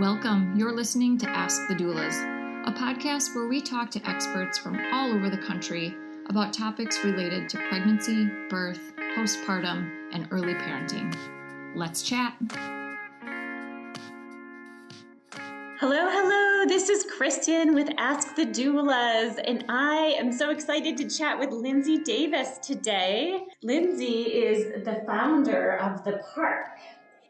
Welcome. You're listening to Ask the Doulas, a podcast where we talk to experts from all over the country about topics related to pregnancy, birth, postpartum, and early parenting. Let's chat. Hello. This is Kristin with Ask the Doulas, and I am so excited to chat with Linzay Davis today. Linzay is the founder of The Park,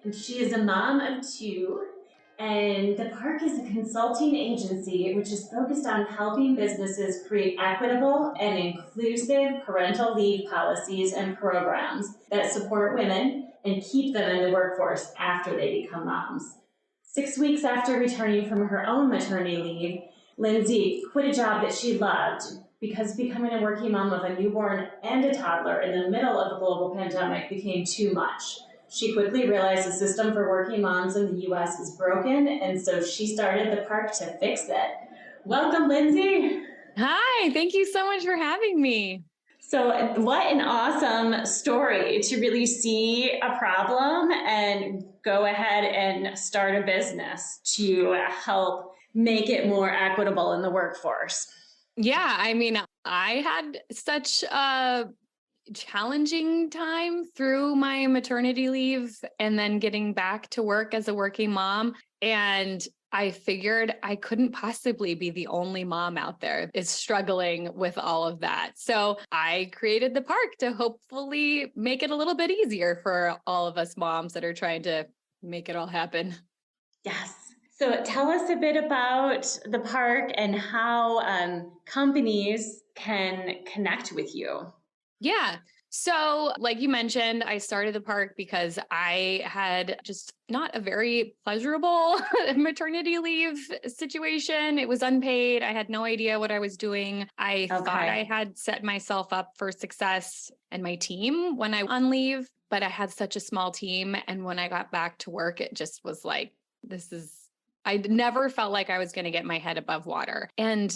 and she is a mom of two. And The Park is a consulting agency which is focused on helping businesses create equitable and inclusive parental leave policies and programs that support women and keep them in the workforce after they become moms. 6 weeks after returning from her own maternity leave, Linzay quit a job that she loved because becoming a working mom of a newborn and a toddler in the middle of a global pandemic became too much. She quickly realized the system for working moms in the U.S. is broken, and so she started The Park to fix it. Welcome, Linzay. Hi, thank you so much for having me. So what an awesome story to really see a problem and go ahead and start a business to help make it more equitable in the workforce. Yeah, I had such a challenging time through my maternity leave and then getting back to work as a working mom. And I figured I couldn't possibly be the only mom out there is struggling with all of that. So I created The Park to hopefully make it a little bit easier for all of us moms that are trying to make it all happen. Yes. So tell us a bit about The Park and how companies can connect with you. Yeah. So like you mentioned, I started The Park because I had just not a very pleasurable maternity leave situation. It was unpaid. I had no idea what I was doing. I thought I had set myself up for success and my team when I was on leave, but I had such a small team. And when I got back to work, it just was like, I never felt like I was going to get my head above water. And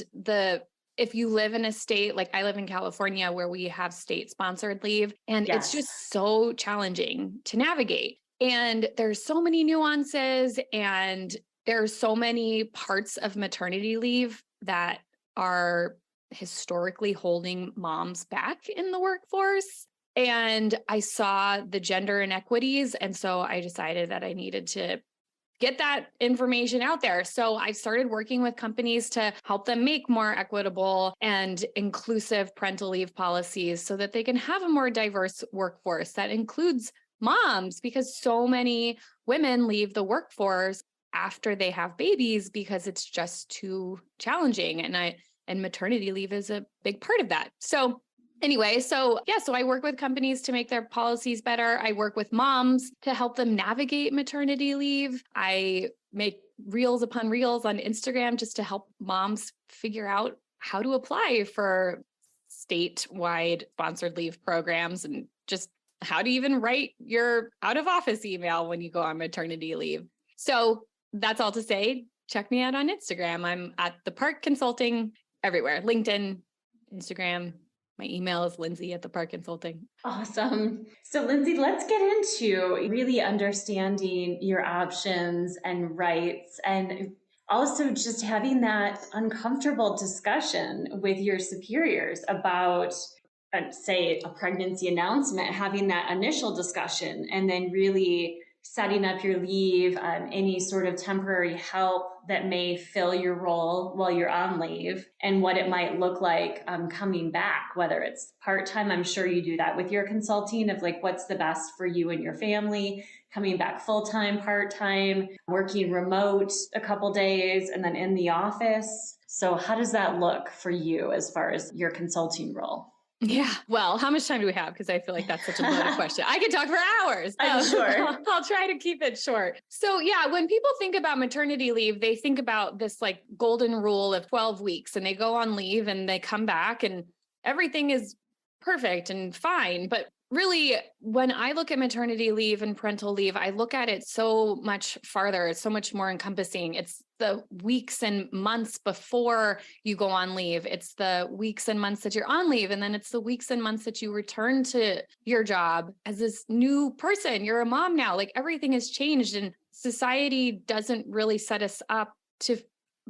if you live in a state, like I live in California where we have state-sponsored leave, and It's just so challenging to navigate. And there's so many nuances and there's so many parts of maternity leave that are historically holding moms back in the workforce. And I saw the gender inequities. And so I decided that I needed to get that information out there. So I started working with companies to help them make more equitable and inclusive parental leave policies so that they can have a more diverse workforce that includes moms, because so many women leave the workforce after they have babies because it's just too challenging. And maternity leave is a big part of that. So I work with companies to make their policies better. I work with moms to help them navigate maternity leave. I make reels upon reels on Instagram just to help moms figure out how to apply for statewide sponsored leave programs and just how to even write your out of office email when you go on maternity leave. So that's all to say, check me out on Instagram. I'm at The Park Consulting everywhere, LinkedIn, Instagram. My email is Linzay at The Park Consulting. Awesome. So Linzay, let's get into really understanding your options and rights, and also just having that uncomfortable discussion with your superiors about, say, a pregnancy announcement, having that initial discussion, and then really setting up your leave, any sort of temporary help that may fill your role while you're on leave, and what it might look like coming back, whether it's part-time. I'm sure you do that with your consulting of like, what's the best for you and your family, coming back full-time, part-time, working remote a couple days, and then in the office. So how does that look for you as far as your consulting role? Yeah. Well, how much time do we have? Because I feel like that's such a loaded question. I could talk for hours. I'm sure. I'll try to keep it short. So yeah, when people think about maternity leave, they think about this like golden rule of 12 weeks, and they go on leave and they come back and everything is perfect and fine. But really, when I look at maternity leave and parental leave, I look at it so much farther. It's so much more encompassing. It's the weeks and months before you go on leave. It's the weeks and months that you're on leave. And then it's the weeks and months that you return to your job as this new person. You're a mom now. Like everything has changed, and society doesn't really set us up to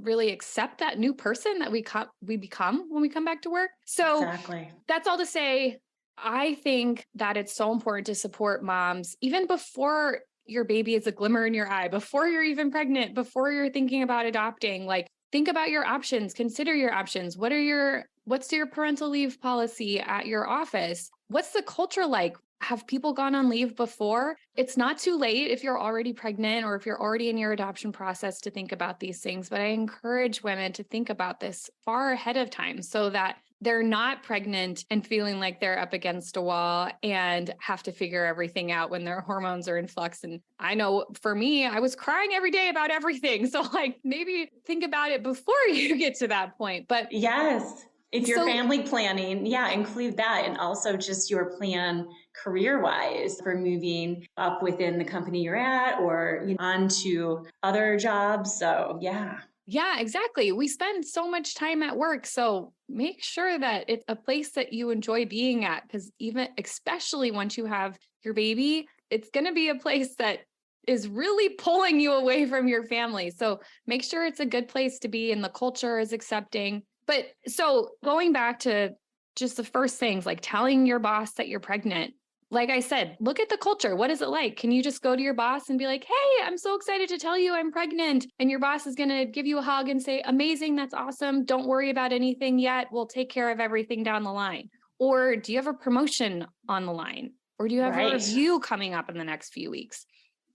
really accept that new person that we become when we come back to work. So Exactly. that's all to say, I think that it's so important to support moms even before your baby is a glimmer in your eye, before you're even pregnant, before you're thinking about adopting. Like, think about your options, consider your options. What's your parental leave policy at your office? What's the culture like? Have people gone on leave before? It's not too late if you're already pregnant or if you're already in your adoption process to think about these things. But I encourage women to think about this far ahead of time so that they're not pregnant and feeling like they're up against a wall and have to figure everything out when their hormones are in flux. And I know for me, I was crying every day about everything. So like maybe think about it before you get to that point. But yes, if you're family planning, include that. And also just your plan career-wise for moving up within the company you're at or on to other jobs. So yeah, exactly. We spend so much time at work. So make sure that it's a place that you enjoy being at, because especially once you have your baby, it's going to be a place that is really pulling you away from your family. So make sure it's a good place to be and the culture is accepting. But so going back to just the first things, like telling your boss that you're pregnant, like I said, look at the culture. What is it like? Can you just go to your boss and be like, hey, I'm so excited to tell you I'm pregnant. And your boss is going to give you a hug and say, amazing, that's awesome. Don't worry about anything yet. We'll take care of everything down the line. Or do you have a promotion on the line? Or do you have a review coming up in the next few weeks?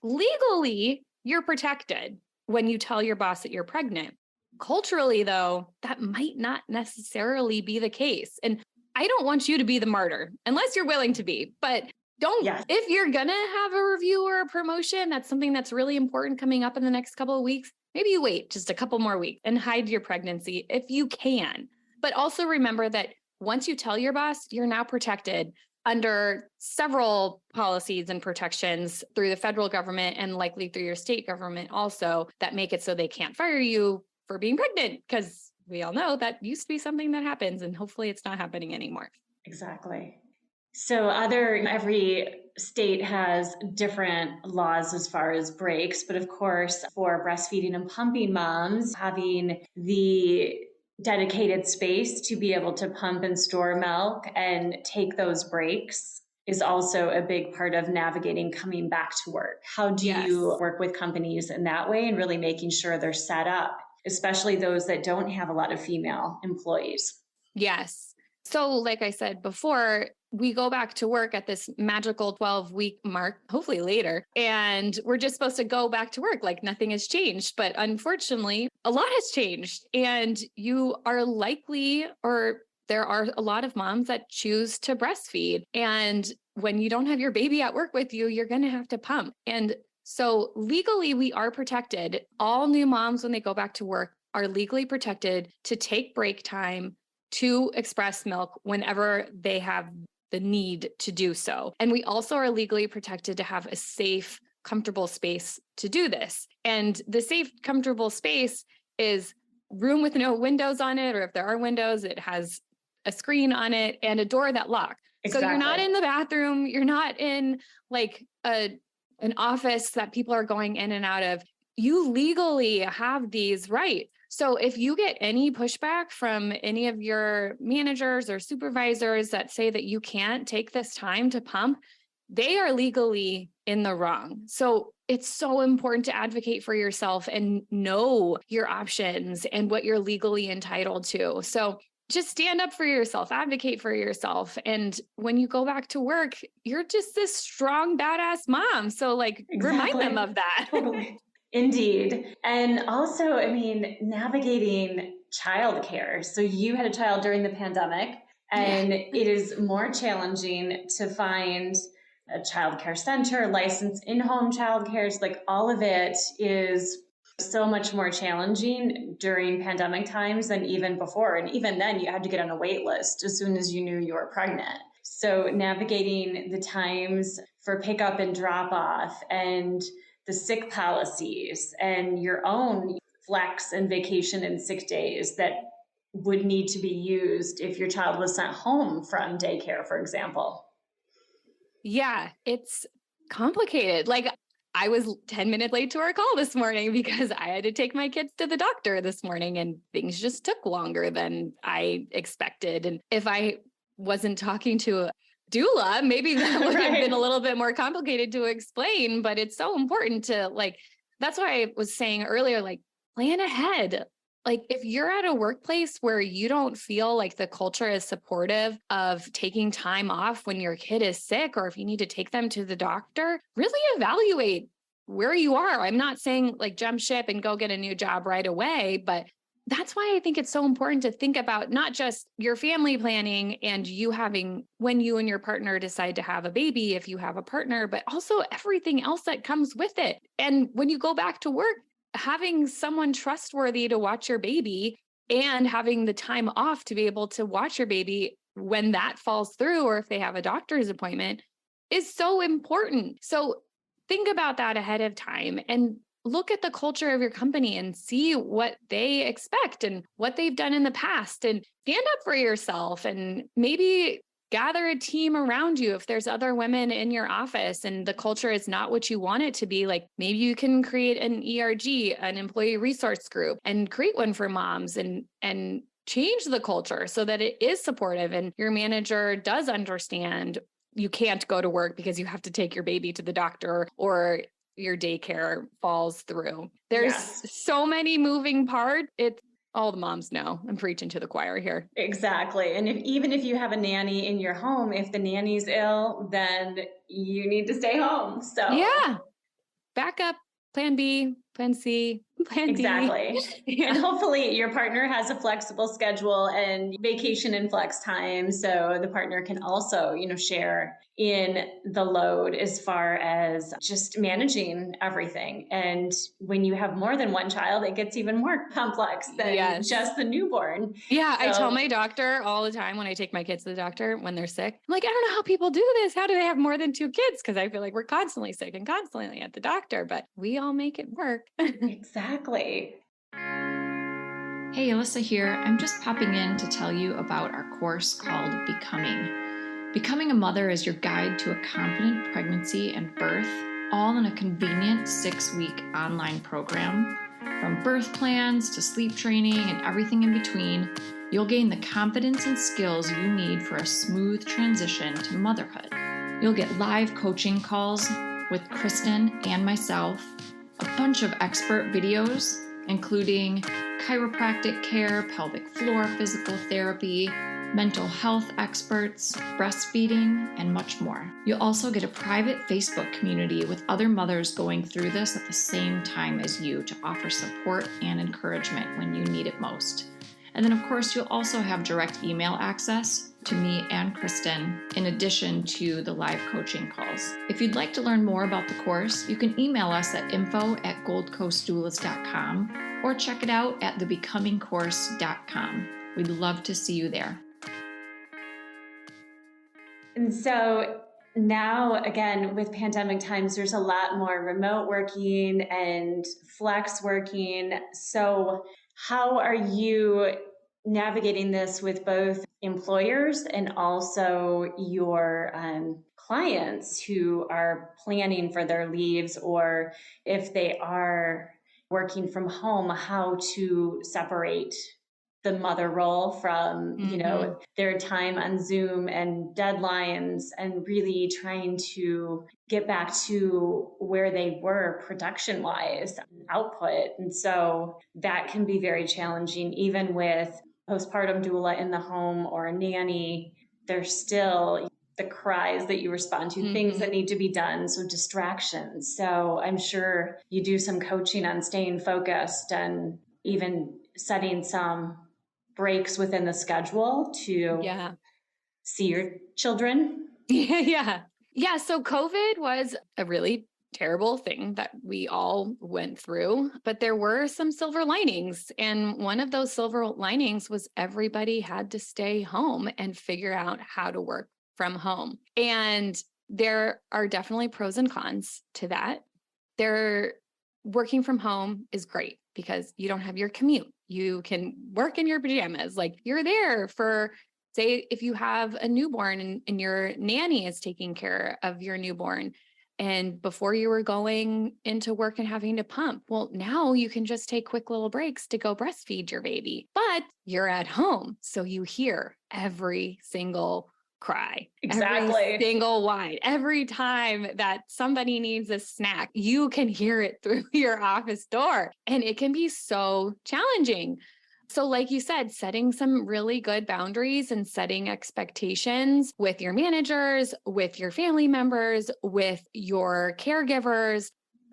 Legally, you're protected when you tell your boss that you're pregnant. Culturally, though, that might not necessarily be the case. And I don't want you to be the martyr unless you're willing to be, but if you're going to have a review or a promotion, that's something that's really important coming up in the next couple of weeks. Maybe you wait just a couple more weeks and hide your pregnancy if you can. But also remember that once you tell your boss, you're now protected under several policies and protections through the federal government and likely through your state government also that make it so they can't fire you for being pregnant, because we all know that used to be something that happens and hopefully it's not happening anymore. Exactly. So every state has different laws as far as breaks, but of course for breastfeeding and pumping moms, having the dedicated space to be able to pump and store milk and take those breaks is also a big part of navigating coming back to work. How do you work with companies in that way and really making sure they're set up, especially those that don't have a lot of female employees? Yes. So like I said before, we go back to work at this magical 12-week mark, hopefully later, and we're just supposed to go back to work like nothing has changed. But unfortunately, a lot has changed, and you are likely, or there are a lot of moms that choose to breastfeed. And when you don't have your baby at work with you, you're going to have to pump. And so legally, we are protected. All new moms, when they go back to work, are legally protected to take break time to express milk whenever they have the need to do so. And we also are legally protected to have a safe, comfortable space to do this. And the safe, comfortable space is room with no windows on it, or if there are windows, it has a screen on it and a door that locks. Exactly. So you're not in the bathroom, you're not in like an office that people are going in and out of. You legally have these rights. So if you get any pushback from any of your managers or supervisors that say that you can't take this time to pump, they are legally in the wrong. So it's so important to advocate for yourself and know your options and what you're legally entitled to. So just stand up for yourself, advocate for yourself. And when you go back to work, you're just this strong, badass mom. So remind them of that. Totally. Indeed. And also, navigating childcare. So you had a child during the pandemic, and it is more challenging to find a childcare center, licensed in-home childcare. All of it is so much more challenging during pandemic times than even before. And even then you had to get on a wait list as soon as you knew you were pregnant. So navigating the times for pickup and drop off and the sick policies and your own flex and vacation and sick days that would need to be used if your child was sent home from daycare, for example. Yeah, it's complicated. Like I was 10 minutes late to our call this morning because I had to take my kids to the doctor this morning and things just took longer than I expected. And if I wasn't talking to a doula, maybe that would have been a little bit more complicated to explain, but it's so important to that's why I was saying earlier, plan ahead. Like if you're at a workplace where you don't feel like the culture is supportive of taking time off when your kid is sick, or if you need to take them to the doctor, really evaluate where you are. I'm not saying jump ship and go get a new job right away, but that's why I think it's so important to think about not just your family planning and you having when you and your partner decide to have a baby, if you have a partner, but also everything else that comes with it. And when you go back to work, having someone trustworthy to watch your baby and having the time off to be able to watch your baby when that falls through, or if they have a doctor's appointment, is so important. So think about that ahead of time and look at the culture of your company and see what they expect and what they've done in the past and stand up for yourself and maybe gather a team around you. If there's other women in your office and the culture is not what you want it to be, maybe you can create an ERG, an employee resource group, and create one for moms and change the culture so that it is supportive and your manager does understand you can't go to work because you have to take your baby to the doctor or your daycare falls through. There's so many moving parts. It's all the moms know. I'm preaching to the choir here. Exactly. And even if you have a nanny in your home, if the nanny's ill, then you need to stay home. So yeah, backup, plan B, plan C, plan D. Exactly. Yeah. And hopefully your partner has a flexible schedule and vacation and flex time. So the partner can also, share in the load as far as just managing everything. And when you have more than one child, it gets even more complex than just the newborn. Yeah. So, I tell my doctor all the time when I take my kids to the doctor when they're sick, I'm like, I don't know how people do this. How do they have more than 2 kids? Because I feel like we're constantly sick and constantly at the doctor, but we all make it work. Exactly. Hey, Alyssa here. I'm just popping in to tell you about our course called Becoming. Becoming a Mother is your guide to a confident pregnancy and birth, all in a convenient 6-week online program. From birth plans to sleep training and everything in between, you'll gain the confidence and skills you need for a smooth transition to motherhood. You'll get live coaching calls with Kristin and myself, a bunch of expert videos, including chiropractic care, pelvic floor physical therapy, mental health experts, breastfeeding, and much more. You'll also get a private Facebook community with other mothers going through this at the same time as you to offer support and encouragement when you need it most. And then, of course, you'll also have direct email access to me and Kristin, in addition to the live coaching calls. If you'd like to learn more about the course, you can email us at info@goldcoastdoulas.com or check it out at thebecomingcourse.com. We'd love to see you there. And so now, again, with pandemic times, there's a lot more remote working and flex working. So how are you navigating this with both employers and also your clients who are planning for their leaves, or if they are working from home, how to separate the mother role from, their time on Zoom and deadlines, and really trying to get back to where they were production-wise, output. And so that can be very challenging, even with postpartum doula in the home or a nanny. There's still the cries that you respond to, things that need to be done, so distractions. So I'm sure you do some coaching on staying focused and even setting some breaks within the schedule to see your children. Yeah. So COVID was a really terrible thing that we all went through, but there were some silver linings. And one of those silver linings was everybody had to stay home and figure out how to work from home. And there are definitely pros and cons to that. Working from home is great because you don't have your commute. You can work in your pajamas. Like you're there for, say, if you have a newborn and your nanny is taking care of your newborn. And before you were going into work and having to pump, well, now you can just take quick little breaks to go breastfeed your baby, but you're at home. So you hear every single cry, Exactly. every single whine, every time that somebody needs a snack, you can hear it through your office door. And it can be so challenging. So like you said, setting some really good boundaries and setting expectations with your managers, with your family members, with your caregivers,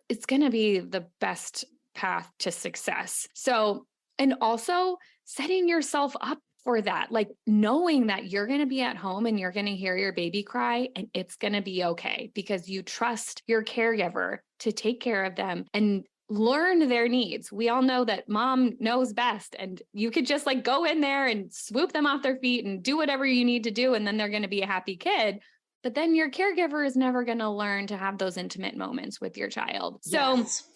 it's going to be the best path to success. So, and also setting yourself up for that, like knowing that you're going to be at home and you're going to hear your baby cry and it's going to be okay because you trust your caregiver to take care of them and learn their needs. We all know that mom knows best, and you could just like go in there and swoop them off their feet and do whatever you need to do. And then they're going to be a happy kid. But then your caregiver is never going to learn to have those intimate moments with your child. So Yes.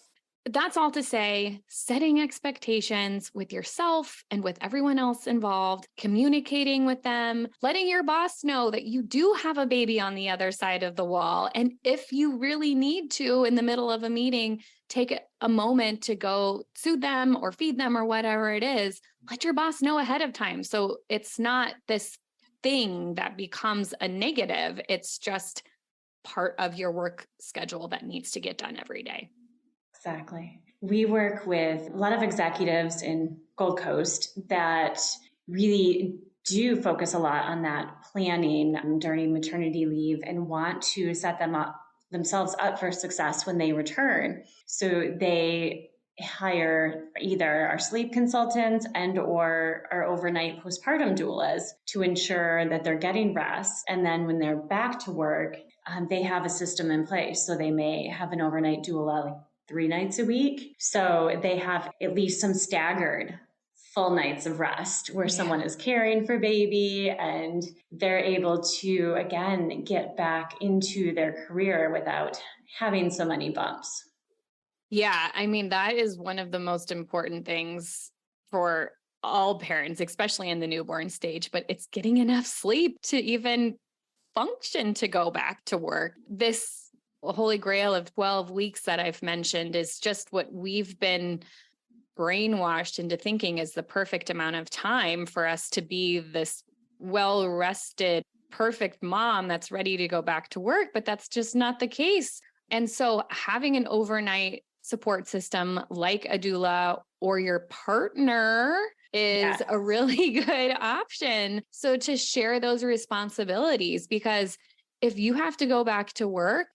That's all to say, setting expectations with yourself and with everyone else involved, communicating with them, letting your boss know that you do have a baby on the other side of the wall. And if you really need to, in the middle of a meeting, take a moment to go soothe them or feed them or whatever it is, let your boss know ahead of time. So it's not this thing that becomes a negative. It's just part of your work schedule that needs to get done every day. Exactly. We work with a lot of executives in Gold Coast that really do focus a lot on that planning during maternity leave and want to set themselves up for success when they return. So they hire either our sleep consultants and or our overnight postpartum doulas to ensure that they're getting rest. And then when they're back to work, they have a system in place. So they may have an overnight doula like 3 nights a week. So they have at least some staggered full nights of rest where someone is caring for baby and they're able to, again, get back into their career without having so many bumps. Yeah, I mean, that is one of the most important things for all parents, especially in the newborn stage, but it's getting enough sleep to even function to go back to work. This holy grail of 12 weeks that I've mentioned is just what we've been brainwashed into thinking is the perfect amount of time for us to be this well-rested, perfect mom that's ready to go back to work, but that's just not the case. And so having an overnight support system like a doula or your partner is a really good option. So to share those responsibilities, because if you have to go back to work,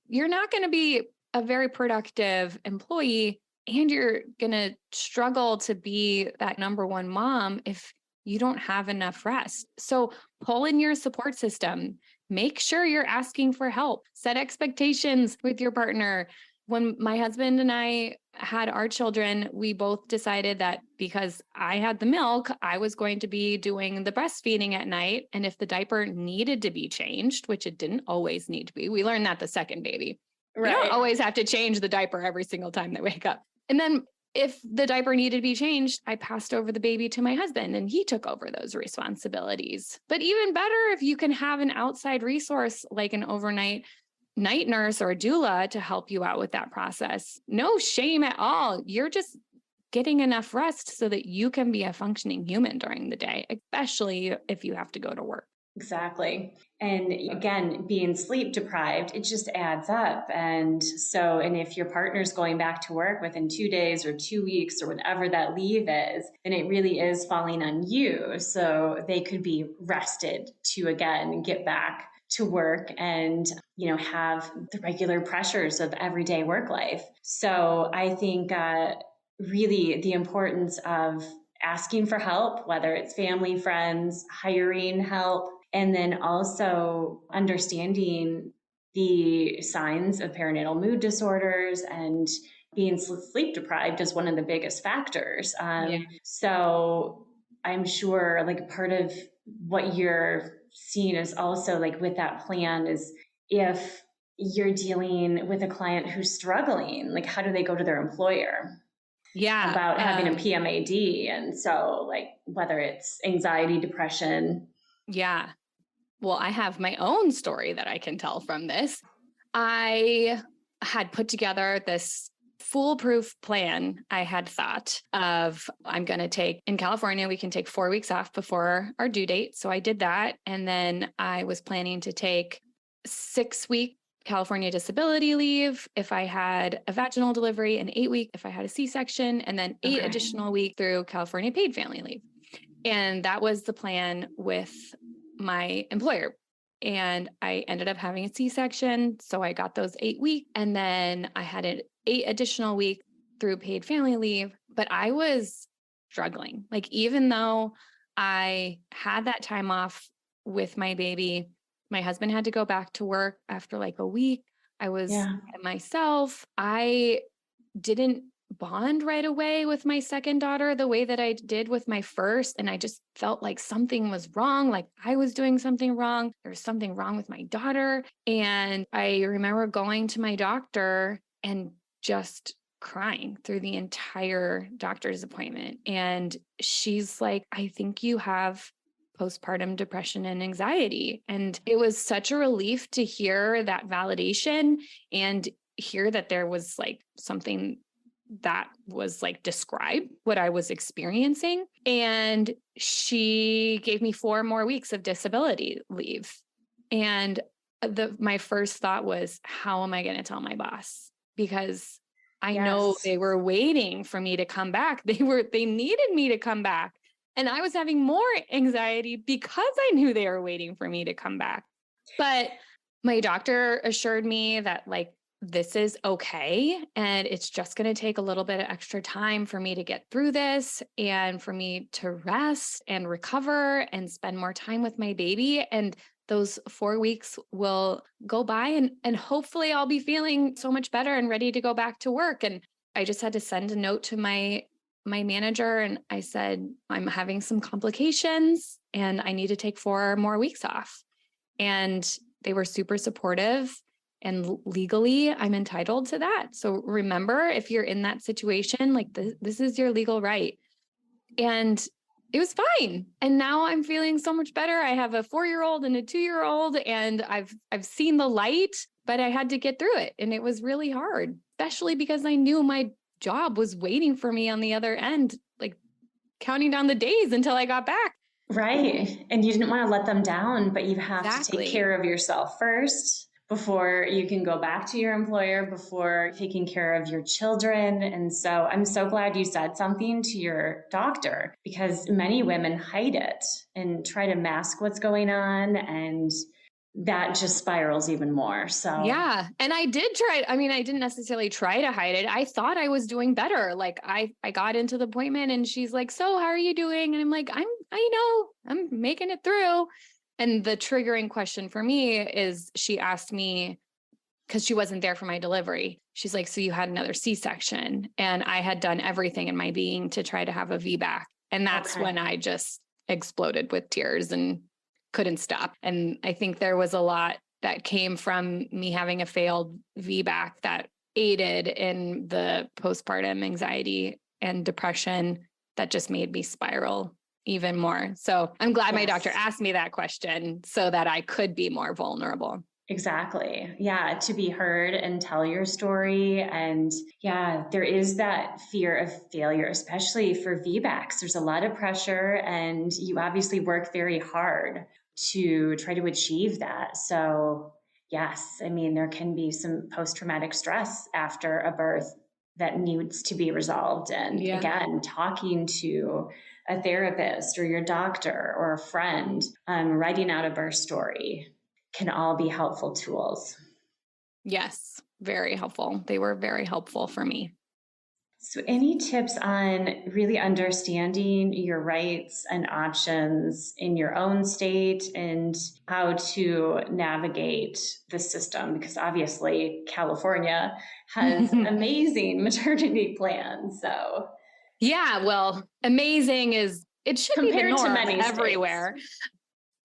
you're not going to be a very productive employee and you're going to struggle to be that number one mom if you don't have enough rest. So pull in your support system, make sure you're asking for help, set expectations with your partner. When my husband and I had our children, we both decided that because I had the milk, I was going to be doing the breastfeeding at night. And if the diaper needed to be changed, which it didn't always need to be, we learned that the second baby. Right. You don't always have to change the diaper every single time they wake up. And then if the diaper needed to be changed, I passed over the baby to my husband and he took over those responsibilities. But even better if you can have an outside resource like an overnight night nurse or a doula to help you out with that process. No shame at all. You're just getting enough rest so that you can be a functioning human during the day, especially if you have to go to work. Exactly. And again, being sleep deprived, it just adds up. And if your partner's going back to work within 2 days or 2 weeks or whatever that leave is, then it really is falling on you. So they could be rested to, again, get back to work and, have the regular pressures of everyday work life. So I think really the importance of asking for help, whether it's family, friends, hiring help, and then also understanding the signs of perinatal mood disorders and being sleep deprived is one of the biggest factors. So I'm sure like part of what you're seeing is also like with that plan is if you're dealing with a client who's struggling, like how do they go to their employer about having a PMAD? And so like whether it's anxiety, depression. Yeah. Well, I have my own story that I can tell from this. I had put together this foolproof plan. I had thought of, I'm going to take, in California, we can take 4 weeks off before our due date. So I did that. And then I was planning to take 6-week California disability leave if I had a vaginal delivery, and 8-week if I had a C-section, and then 8 additional week through California paid family leave. And that was the plan with my employer. And I ended up having a C-section. So I got those 8 weeks, and then I had an 8 additional week through paid family leave. But I was struggling. Like, even though I had that time off with my baby, my husband had to go back to work after like a week. I was by myself. I didn't bond right away with my second daughter the way that I did with my first. And I just felt like something was wrong. Like I was doing something wrong. There was something wrong with my daughter. And I remember going to my doctor and just crying through the entire doctor's appointment. And she's like, I think you have postpartum depression and anxiety. And it was such a relief to hear that validation and hear that there was like something that was like describe what I was experiencing. And she gave me 4 more weeks of disability leave. And my first thought was, how am I going to tell my boss? Because I know they were waiting for me to come back. They needed me to come back. And I was having more anxiety because I knew they were waiting for me to come back. But my doctor assured me that like, this is okay. And it's just going to take a little bit of extra time for me to get through this and for me to rest and recover and spend more time with my baby. And those 4 weeks will go by and hopefully I'll be feeling so much better and ready to go back to work. And I just had to send a note to my manager. And I said, I'm having some complications and I need to take 4 more weeks off. And they were super supportive. And legally, I'm entitled to that. So remember, if you're in that situation, like this is your legal right. And it was fine. And now I'm feeling so much better. I have a 4-year-old and a 2-year-old, and I've seen the light, but I had to get through it. And it was really hard, especially because I knew my job was waiting for me on the other end, like counting down the days until I got back. Right. And you didn't want to let them down, but you have to take care of yourself first before you can go back to your employer, before taking care of your children. And so I'm so glad you said something to your doctor, because many women hide it and try to mask what's going on, and that just spirals even more. So yeah. And I did try. I mean, I didn't necessarily try to hide it. I thought I was doing better. Like I got into the appointment and she's like, so how are you doing? And I'm like, I'm making it through. And the triggering question for me is she asked me, because she wasn't there for my delivery. She's like, so you had another C-section. And I had done everything in my being to try to have a VBAC. And that's when I just exploded with tears and couldn't stop. And I think there was a lot that came from me having a failed VBAC that aided in the postpartum anxiety and depression that just made me spiral even more. So I'm glad my doctor asked me that question so that I could be more vulnerable. Exactly. Yeah. To be heard and tell your story. And yeah, there is that fear of failure, especially for VBACs. There's a lot of pressure and you obviously work very hard to try to achieve that. So yes, I mean, there can be some post-traumatic stress after a birth that needs to be resolved. And again, talking to a therapist or your doctor or a friend, writing out a birth story can all be helpful tools. Yes, very helpful. They were very helpful for me. So any tips on really understanding your rights and options in your own state and how to navigate the system? Because obviously California has amazing maternity plans. So yeah, well, amazing it should be the norm everywhere.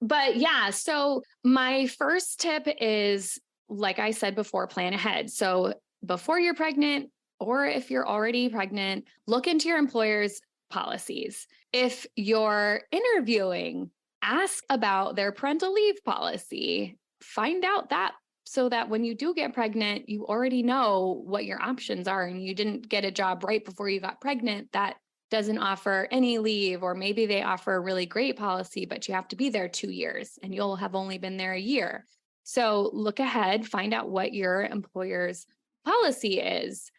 But yeah, so my first tip is, like I said before, plan ahead. So before you're pregnant, or if you're already pregnant, look into your employer's policies. If you're interviewing, ask about their parental leave policy. Find out that so that when you do get pregnant, you already know what your options are and you didn't get a job right before you got pregnant that doesn't offer any leave, or maybe they offer a really great policy, but you have to be there 2 years and you'll have only been there a year. So look ahead, find out what your employer's policy is.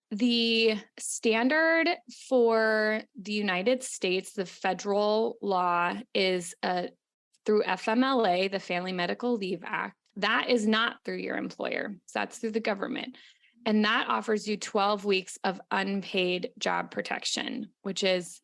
The standard for the United States, the federal law is through FMLA, the Family Medical Leave Act. That is not through your employer. So that's through the government. And that offers you 12 weeks of unpaid job protection, which is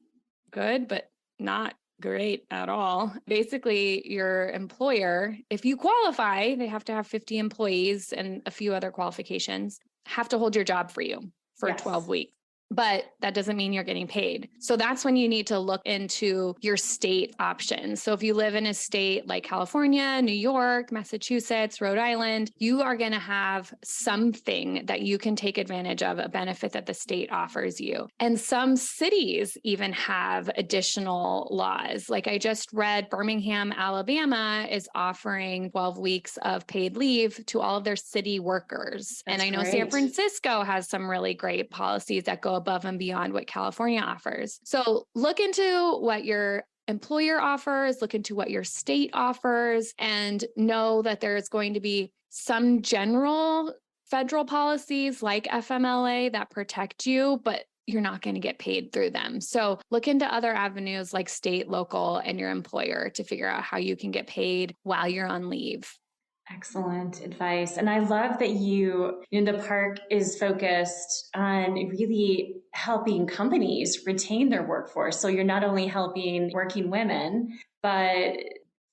good, but not great at all. Basically, your employer, if you qualify, they have to have 50 employees and a few other qualifications, have to hold your job for you for 12 weeks. But that doesn't mean you're getting paid. So that's when you need to look into your state options. So if you live in a state like California, New York, Massachusetts, Rhode Island, you are going to have something that you can take advantage of, a benefit that the state offers you. And some cities even have additional laws. Like I just read Birmingham, Alabama is offering 12 weeks of paid leave to all of their city workers. And I know San Francisco has some really great policies that go above and beyond what California offers. So look into what your employer offers, look into what your state offers, and know that there's going to be some general federal policies like FMLA that protect you, but you're not going to get paid through them. So look into other avenues like state, local, and your employer to figure out how you can get paid while you're on leave. Excellent advice. And I love that the park is focused on really helping companies retain their workforce. So you're not only helping working women, but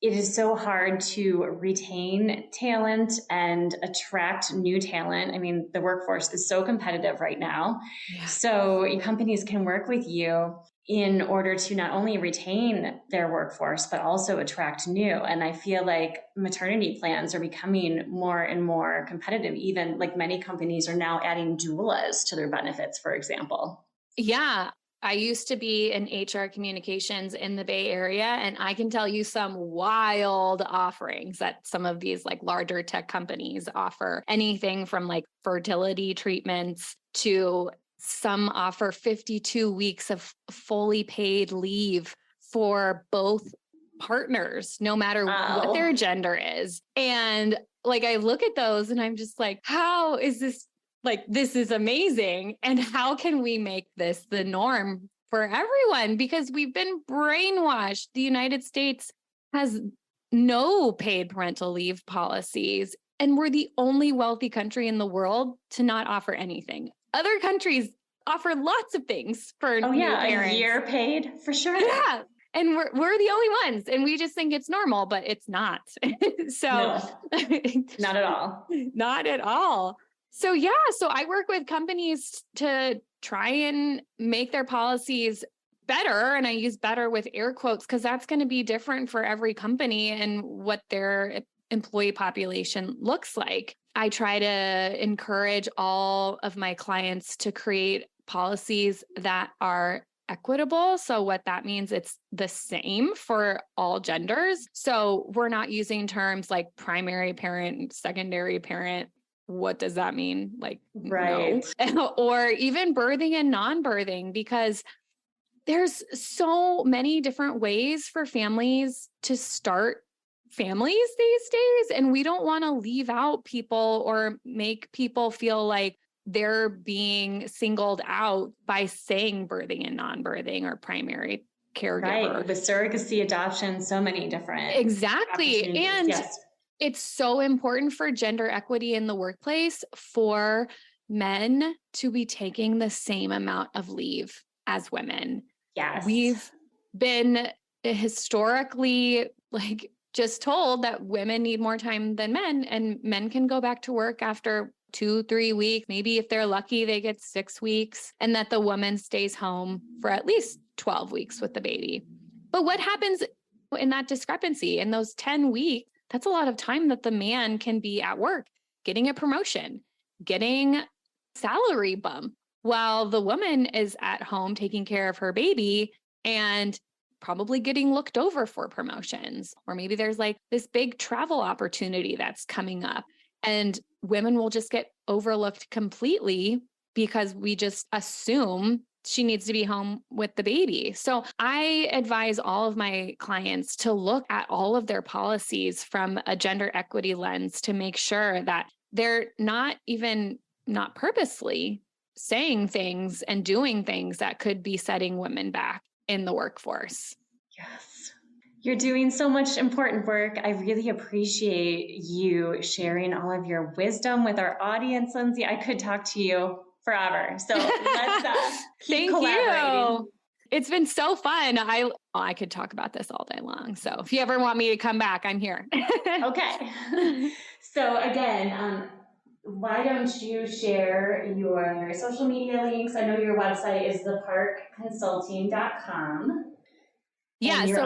it is so hard to retain talent and attract new talent. I mean, the workforce is so competitive right now. Yeah. So companies can work with you in order to not only retain their workforce, but also attract new. And I feel like maternity plans are becoming more and more competitive. Even like many companies are now adding doulas to their benefits, for example. Yeah. I used to be in HR communications in the Bay Area, and I can tell you some wild offerings that some of these like larger tech companies offer. Anything from like fertility treatments to some offer 52 weeks of fully paid leave for both partners, no matter what their gender is. And like, I look at those and I'm just like, how is this? Like, this is amazing. And how can we make this the norm for everyone? Because we've been brainwashed. The United States has no paid parental leave policies, and we're the only wealthy country in the world to not offer anything. Other countries offer lots of things for new parents. A year paid for sure. Yeah. And we're the only ones, and we just think it's normal, but it's not. So no, not at all. Not at all. So I work with companies to try and make their policies better. And I use better with air quotes because that's going to be different for every company and what their employee population looks like. I try to encourage all of my clients to create policies that are equitable. So what that means, it's the same for all genders. So we're not using terms like primary parent, secondary parent. What does that mean? Like, right. No. Or even birthing and non-birthing, because there's so many different ways for families to start families these days. And we don't want to leave out people or make people feel like they're being singled out by saying birthing and non-birthing or primary caregiver. Right. With surrogacy, adoption, so many different. Exactly. And it's so important for gender equity in the workplace for men to be taking the same amount of leave as women. Yes. We've been historically just told that women need more time than men, and men can go back to work after 2-3 weeks. Maybe if they're lucky, they get 6 weeks, and that the woman stays home for at least 12 weeks with the baby. But what happens in that discrepancy. In those 10 weeks, that's a lot of time that the man can be at work, getting a promotion, getting salary bump, while the woman is at home taking care of her baby and probably getting looked over for promotions. Or maybe there's like this big travel opportunity that's coming up, and women will just get overlooked completely because we just assume she needs to be home with the baby. So I advise all of my clients to look at all of their policies from a gender equity lens to make sure that they're not purposely saying things and doing things that could be setting women back in the workforce. Yes. You're doing so much important work. I really appreciate you sharing all of your wisdom with our audience, Lindsay. I could talk to you forever. So let's keep collaborating. You. It's been so fun. I could talk about this all day long. So if you ever want me to come back, I'm here. Okay. So again, why don't you share your social media links? I know your website is theparkconsulting.com. Yeah. So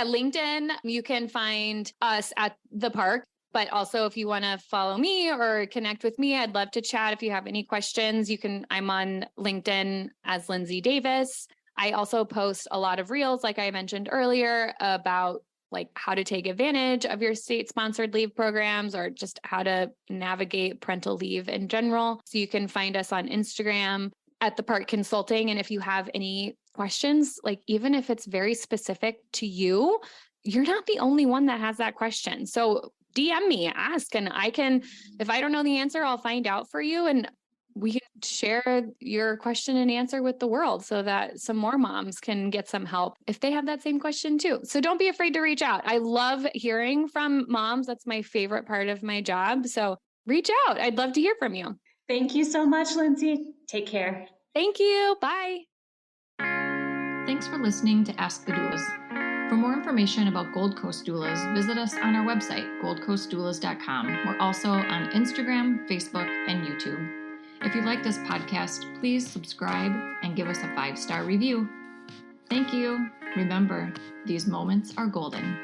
LinkedIn, you can find us at The Park. But also if you want to follow me or connect with me, I'd love to chat. If you have any questions, I'm on LinkedIn as Linzay Davis. I also post a lot of reels, like I mentioned earlier, about like how to take advantage of your state-sponsored leave programs or just how to navigate parental leave in general. So you can find us on Instagram at The Park Consulting. And if you have any questions, like even if it's very specific to you, you're not the only one that has that question. So DM me, ask, and if I don't know the answer, I'll find out for you. And we can share your question and answer with the world so that some more moms can get some help if they have that same question too. So don't be afraid to reach out. I love hearing from moms. That's my favorite part of my job. So reach out. I'd love to hear from you. Thank you so much, Lindsay. Take care. Thank you. Bye. Thanks for listening to Ask the Doulas. For more information about Gold Coast Doulas, visit us on our website, goldcoastdoulas.com. We're also on Instagram, Facebook, and YouTube. If you like this podcast, please subscribe and give us a 5-star review. Thank you. Remember, these moments are golden.